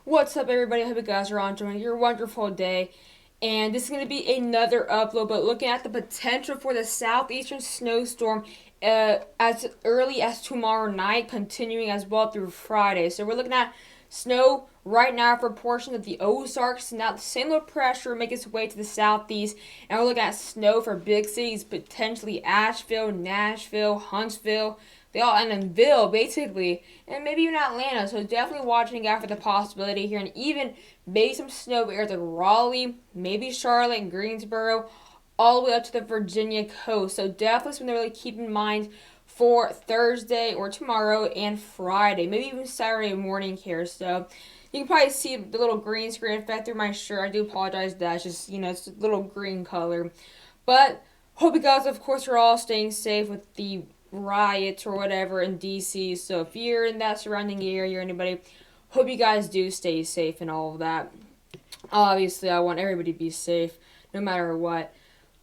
What's up, everybody? I hope you guys are enjoying your wonderful day. And this is going to be another upload, but looking at the potential for the southeastern snowstorm as early as tomorrow night, continuing as well through Friday. So we're looking at snow right now for portions of the Ozarks. Now the same low pressure will make its way to the southeast, and we're looking at snow for big cities, potentially Asheville, Nashville, Huntsville. They all end in Ville, basically, and maybe even Atlanta. So definitely watching out for the possibility here, and even maybe some snow areas like Raleigh, maybe Charlotte and Greensboro, all the way up to the Virginia coast. So definitely something to really keep in mind for Thursday or tomorrow and Friday, maybe even Saturday morning here. So you can probably see the little green screen effect through my shirt. I do apologize. That's just it's a little green color, but hope you guys, of course, are all staying safe with the riots or whatever in DC. So if you're in that surrounding area or anybody, hope you guys do stay safe and all of that. Obviously, I want everybody to be safe no matter what.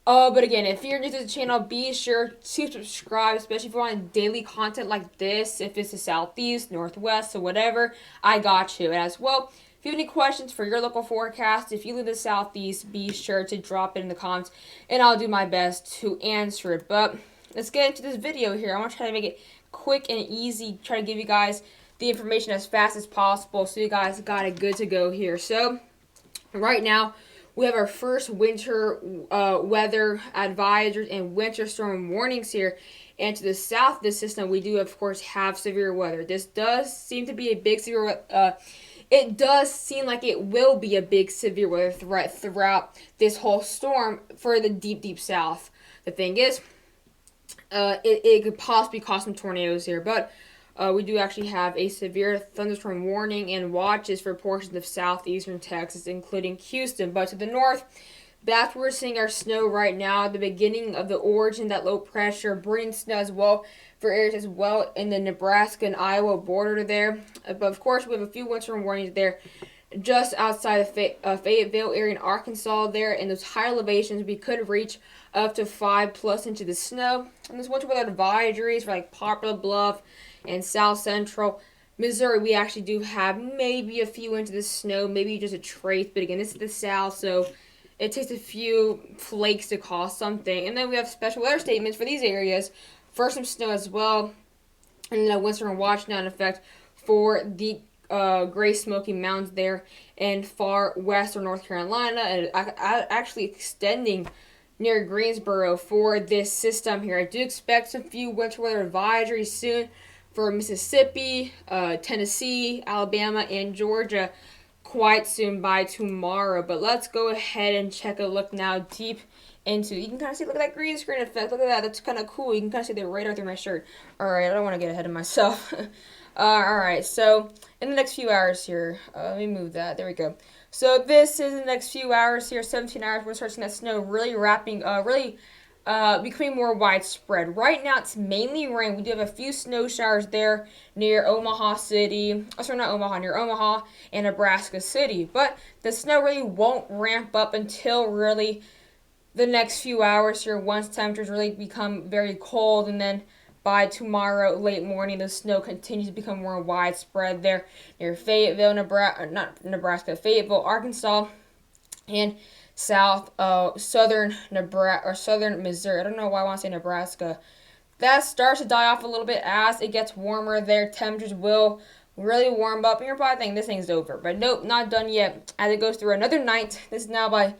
But again, if you're new to the channel, be sure to subscribe, especially if you want daily content like this. If it's the Southeast, Northwest, or whatever, I got you. And as well, if you have any questions for your local forecast, if you live in the Southeast, be sure to drop it in the comments, and I'll do my best to answer it. But let's get into this video here. I want to try to make it quick and easy, try to give you guys the information as fast as possible so you guys got it good to go here. So, right now, we have our first winter weather advisors and winter storm warnings here. And to the south of the system, we do, of course, have severe weather. This does seem to be a big severe it does seem like it will be a big severe weather threat throughout this whole storm for the deep south. The thing is, it could possibly cause some tornadoes here, but we do actually have a severe thunderstorm warning and watches for portions of southeastern Texas, including Houston. But to the north, that's where we're seeing our snow right now, the beginning of the origin, that low pressure, bringing snow as well for areas as well in the Nebraska and Iowa border there. But of course, we have a few winter warnings there just outside of Fayetteville area in Arkansas there. In those higher elevations, we could reach up to 5+ inches of snow. And there's winter weather advisories for like Poplar Bluff and South Central Missouri. We actually do have maybe a few inches of snow, maybe just a trace. But again, this is the south, so it takes a few flakes to cause something. And then we have special weather statements for these areas for some snow as well. And then a winter watch now in effect for the Great Smoky Mountains there in far western North Carolina, and actually extending near Greensboro for this system here. I do expect some few winter weather advisories soon for Mississippi, Tennessee, Alabama, and Georgia quite soon by tomorrow. But let's go ahead and check a look now deep into. You can kind of see, look at that green screen effect. Look at that. That's kind of cool. You can kind of see the radar through my shirt. All right, I don't want to get ahead of myself. All right, so in the next few hours here, let me move that. There we go. So this is the next few hours here, 17 hours. We're starting that snow really becoming more widespread. Right now, it's mainly rain. We do have a few snow showers there near Omaha City. Oh, sorry, not Omaha, near Omaha and Nebraska City. But the snow really won't ramp up until really the next few hours here once temperatures really become very cold, and then by tomorrow late morning the snow continues to become more widespread there near Fayetteville, Fayetteville, Arkansas, and southern Nebraska or southern Missouri. I don't know why I want to say Nebraska. That starts to die off a little bit as it gets warmer there. Temperatures will really warm up, and you're probably thinking this thing's over, but nope, not done yet. As it goes through another night, this is now by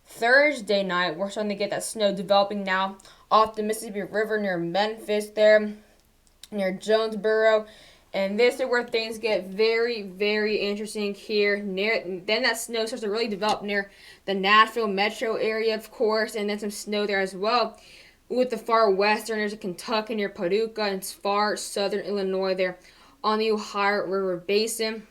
Thursday night, we're starting to get that snow developing now off the Mississippi River near Memphis there, near Jonesboro. And this is where things get very interesting here. Then that snow starts to really develop near the Nashville metro area, of course, and then some snow there as well. With the far western, there's Kentucky near Paducah, and far southern Illinois there on the Ohio River Basin.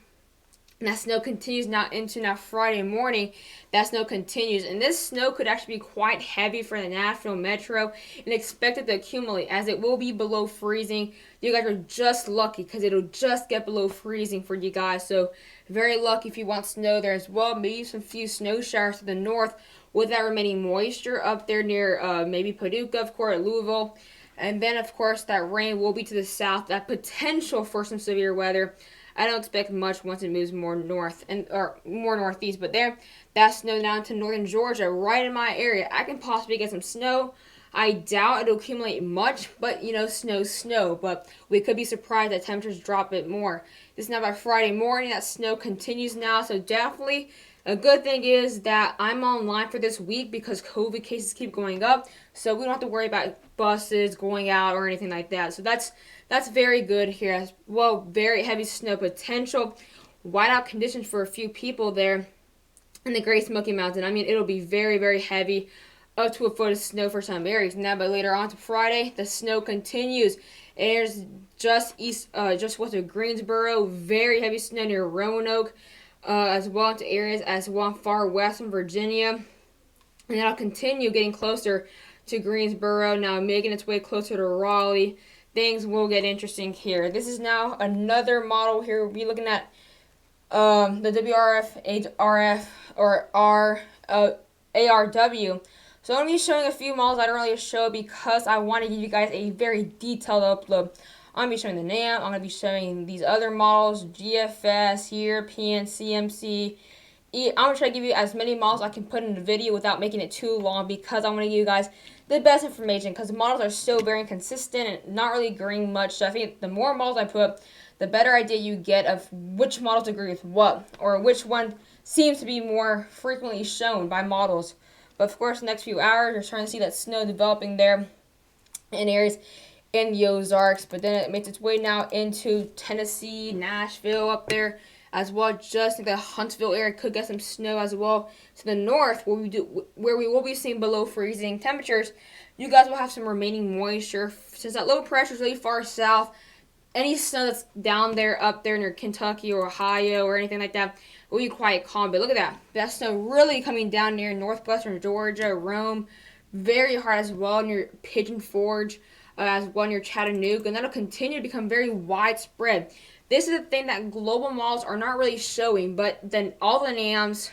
And that snow continues now into Friday morning. That snow continues. And this snow could actually be quite heavy for the Nashville metro and expected to accumulate as it will be below freezing. You guys are just lucky because it'll just get below freezing for you guys. So very lucky if you want snow there as well. Maybe some few snow showers to the north with that remaining moisture up there near maybe Paducah, of course, Louisville. And then, of course, that rain will be to the south. That potential for some severe weather I don't expect much once it moves more north and or more northeast. But there, that snow down to northern Georgia, right in my area, I can possibly get some snow. I doubt it'll accumulate much, but snow. But we could be surprised that temperatures drop a bit more. This is now by Friday morning. That snow continues now, so definitely a good thing is that I'm online for this week because COVID cases keep going up, so we don't have to worry about buses going out or anything like that. So that's very good here as well. Very heavy snow potential, whiteout conditions for a few people there in the Great Smoky Mountain. I mean, it'll be very, very heavy, up to a foot of snow for some areas. Now, but later on to Friday, the snow continues. There's just west of Greensboro, very heavy snow near Roanoke, as well into areas as well far west in Virginia. And that'll continue getting closer to Greensboro, now making its way closer to Raleigh. Things will get interesting here. This is now another model here. We'll be looking at the WRF, HRF, or ARW. So I'm going to be showing a few models I don't really show because I want to give you guys a very detailed upload. I'm going to be showing the NAM. I'm going to be showing these other models, GFS, European, CMC. I'm going to try to give you as many models I can put in the video without making it too long because I want to give you guys the best information because the models are still very inconsistent and not really agreeing much. So I think the more models I put, the better idea you get of which models agree with what or which one seems to be more frequently shown by models. But of course, the next few hours, you're starting to see that snow developing there in areas in the Ozarks. But then it makes its way now into Tennessee, Nashville up there as well. Just in the Huntsville area could get some snow as well. To the north, where we will be seeing below freezing temperatures, you guys will have some remaining moisture. Since that low pressure is really far south, any snow that's down there, up there near Kentucky or Ohio or anything like that, will be quite calm. But look at that. That snow really coming down near northwestern Georgia, Rome, very hard as well near Pigeon Forge, as well near Chattanooga. And that'll continue to become very widespread. This is the thing that global models are not really showing, but then all the NAMs,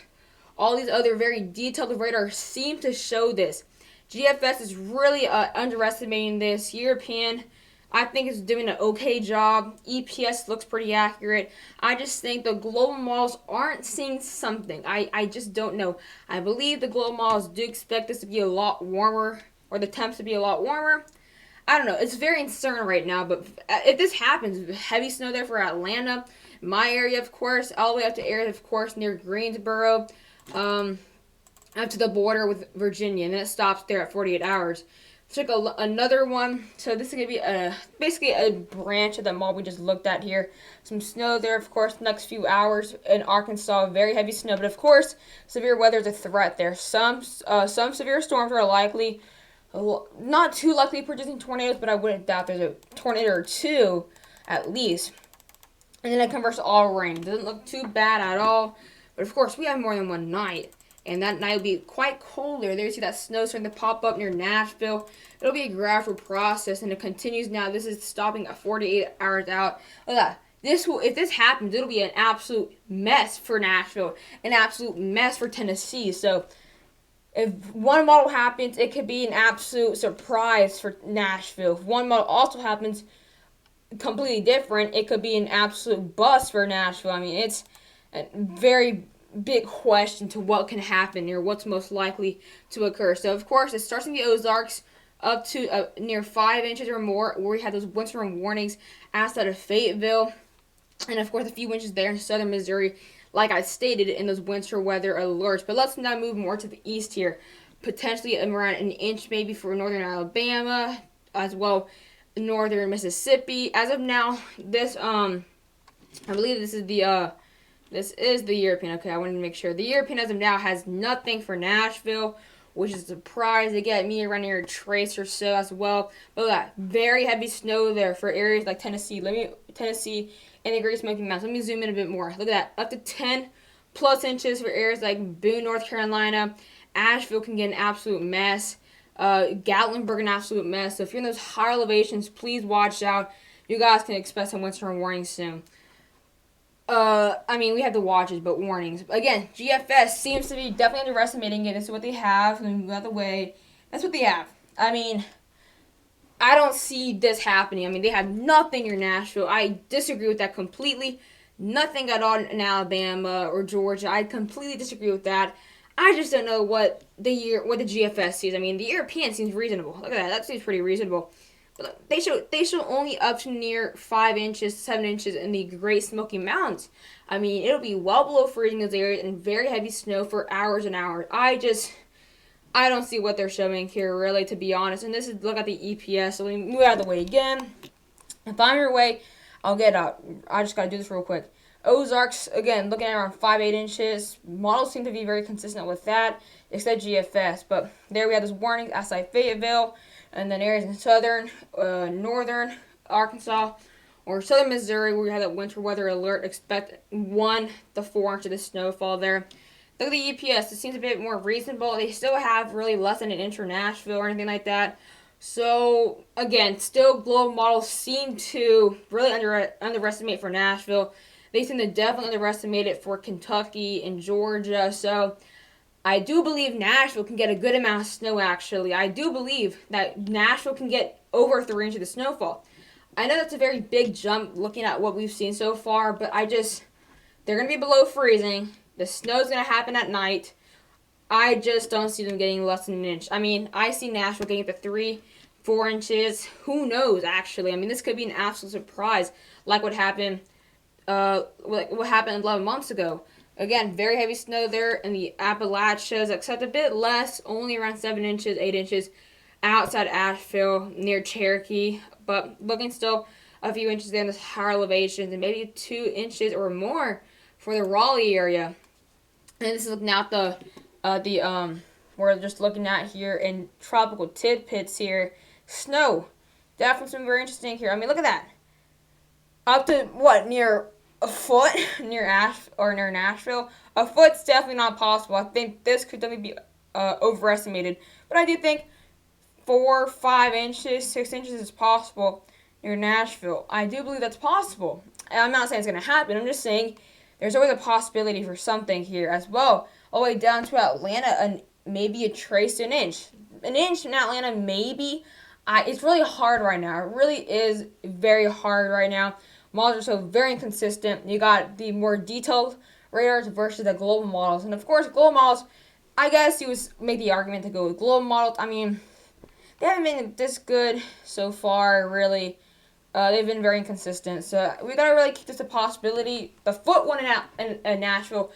all these other very detailed radars seem to show this. GFS is really underestimating this. European, I think, is doing an okay job. EPS looks pretty accurate. I just think the global models aren't seeing something. I just don't know. I believe the global models do expect this to be a lot warmer, or the temps to be a lot warmer. I don't know. It's very uncertain right now, but if this happens, heavy snow there for Atlanta, my area, of course, all the way up to areas, of course, near Greensboro, up to the border with Virginia, and then it stops there at 48 hours. Took another one. So this is going to be basically a branch of the model we just looked at here. Some snow there, of course, next few hours in Arkansas. Very heavy snow, but of course, severe weather is a threat there. Some severe storms are likely. Not too likely producing tornadoes, but I wouldn't doubt there's a tornado or two at least. And then it converts to all rain. Doesn't look too bad at all. But of course, we have more than one night. And that night will be quite colder. There you see that snow starting to pop up near Nashville. It'll be a gradual process, and it continues now. This is stopping at 48 hours out. Look at that. If this happens, it'll be an absolute mess for Nashville, an absolute mess for Tennessee. So if one model happens, it could be an absolute surprise for Nashville. If one model also happens completely different, it could be an absolute bust for Nashville. I mean, it's a very big question to what can happen or what's most likely to occur. So, of course, it starts in the Ozarks up to near 5 inches or more, where we have those winter storm warnings outside of Fayetteville. And, of course, a few inches there in southern Missouri, like I stated, in those winter weather alerts. But let's now move more to the east here. Potentially around an inch maybe for northern Alabama, as well northern Mississippi. As of now, this, I believe this is the European. Okay, I wanted to make sure. The European as of now has nothing for Nashville, which is a surprise. They get me around near a trace or so as well. But look at that. Very heavy snow there for areas like Tennessee. Tennessee and the Great Smoky Mountains. Let me zoom in a bit more. Look at that. Up to 10 plus inches for areas like Boone, North Carolina. Asheville can get an absolute mess. Gatlinburg, an absolute mess. So if you're in those higher elevations, please watch out. You guys can expect some winter warnings soon. I mean, we have the watches, but warnings. Again, GFS seems to be definitely underestimating it. This is what they have. And move out the way. That's what they have. I mean, I don't see this happening. I mean, they have nothing in Nashville. I disagree with that completely. Nothing at all in Alabama or Georgia. I completely disagree with that. I just don't know what the GFS sees. I mean, the European seems reasonable. Look at that. That seems pretty reasonable. But they show only up to near 5 inches, 7 inches in the Great Smoky Mountains. I mean, it'll be well below freezing in those areas and very heavy snow for hours and hours. I don't see what they're showing here, really, to be honest. And this is, look at the EPS. So let me move out of the way again. If I'm your way, I'll get out. I just got to do this real quick. Ozarks, again, looking at around 5-8 inches. Models seem to be very consistent with that, except GFS. But there we have this warning outside Fayetteville, and then areas in southern, northern Arkansas, or southern Missouri, where we have that winter weather alert. Expect 1 to 4 inches of snowfall there. Look at the EPS. It seems a bit more reasonable. They still have really less than an inch for Nashville or anything like that. So, again, still global models seem to really underestimate for Nashville. They seem to definitely underestimate it for Kentucky and Georgia. So, I do believe Nashville can get a good amount of snow, actually. I do believe that Nashville can get over 3 inches of snowfall. I know that's a very big jump looking at what we've seen so far, but they're going to be below freezing. The snow's going to happen at night. I just don't see them getting less than an inch. I mean, I see Nashville getting up to 3-4 inches. Who knows, actually? I mean, this could be an absolute surprise, like what happened 11 months ago. Again, very heavy snow there in the Appalachians, except a bit less, only around 7 inches, 8 inches outside Asheville, near Cherokee. But looking still a few inches there in this higher elevations, and maybe 2 inches or more for the Raleigh area. And this is looking at we're just looking at here in tropical tidbits here. Snow. Definitely something very interesting here. I mean, look at that. Up to what, near a foot near Nashville? A foot's definitely not possible. I think this could definitely be overestimated. But I do think 4, 5 inches, 6 inches is possible near Nashville. I do believe that's possible. And I'm not saying it's going to happen. I'm just saying there's always a possibility for something here as well. All the way down to Atlanta, and maybe a trace an inch. An inch in Atlanta, maybe. It's really hard right now. It really is very hard right now. Models are so very inconsistent. You got the more detailed radars versus the global models. And of course, global models, I guess you would make the argument to go with global models. I mean, they haven't been this good so far, really. They've been very inconsistent. So we got to really keep this a possibility. The foot one in Nashville,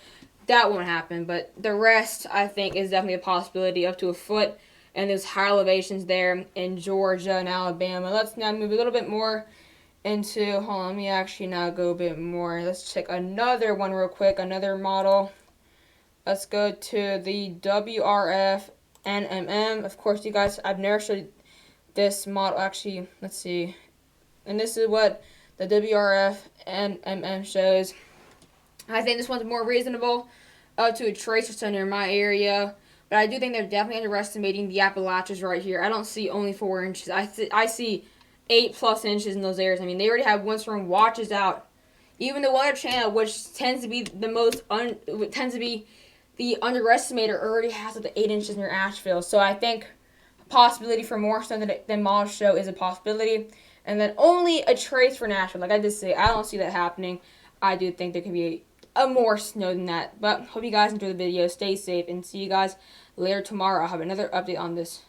that won't happen. But the rest, I think, is definitely a possibility, up to a foot. And there's higher elevations there in Georgia and Alabama. Let's now move a little bit more into, hold on, let me actually now go a bit more. Let's check another one real quick, another model. Let's go to the WRF NMM. Of course, you guys, I've never showed this model. Actually, let's see. And this is what the WRF NMM shows. I think this one's more reasonable to a tracer center in my area. But I do think they're definitely underestimating the Appalachians right here. I don't see only 4 inches. I see 8+ inches in those areas. I mean, they already have windstorm watches out. Even the Weather Channel, which tends to be the underestimator, already has up to 8 inches near Asheville. So I think a possibility for more snow than models show is a possibility. And then only a trace for Nashville. Like I did say, I don't see that happening. I do think there could be a more snow than that. But hope you guys enjoy the video. Stay safe, and see you guys later tomorrow. I'll have another update on this.